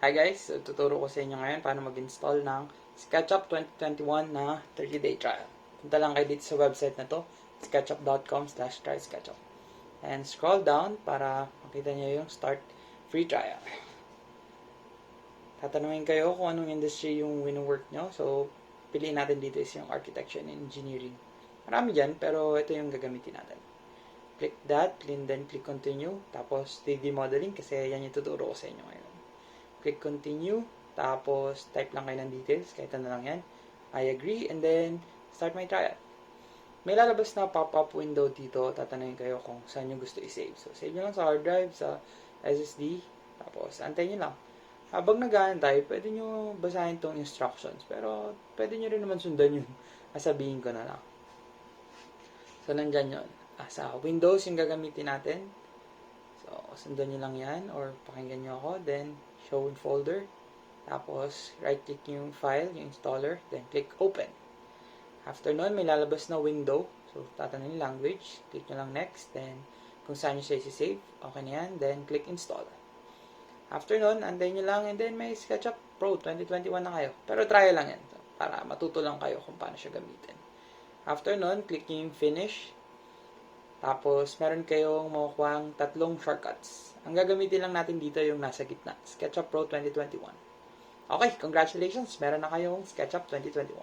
Hi guys, so tuturo ko sa inyo ngayon paano mag-install ng SketchUp2021 na 30-day trial. Punta lang kayo dito sa website na to, SketchUp.com/try_SketchUp. And scroll down para makita nyo yung start free trial. Tatanungin kayo kung anong industry yung wino-work nyo. So, piliin natin dito is yung architecture and engineering. Marami dyan, pero ito yung gagamitin natin. Click that, then click continue. Tapos 3D modeling kasi yan yung tuturo ko sa inyo ngayon. Click continue, tapos type lang kayo ng details, kahit ano lang yan. I agree, and then start my trial. May lalabas na pop-up window dito, tatanungin kayo kung saan nyo gusto i-save. So, save nyo lang sa hard drive, sa SSD, tapos antayin nyo lang. Habang nag-aantay, pwede nyo basahin tong instructions, pero pwede nyo rin naman sundan yung sabihin ko na lang. So, nandyan yun. Sa Windows yung gagamitin natin. So, sundan nyo lang yan, or pakinggan nyo ako, then show in folder, tapos right-click yung file, yung installer, then click open. After nun, may lalabas na window, so tatanungin language, click nyo lang next, then kung saan nyo siya i-save, okay na yan, then click install. After nun, antayin nyo lang, and then may SketchUp Pro 2021 na kayo. Pero try lang yan, so, para matuto lang kayo kung paano siya gamitin. After nun, click yung finish. Tapos, meron kayong makukuha 3 shortcuts. Ang gagamitin lang natin dito yung nasa gitna. SketchUp Pro 2021. Okay, congratulations! Meron na kayong SketchUp 2021.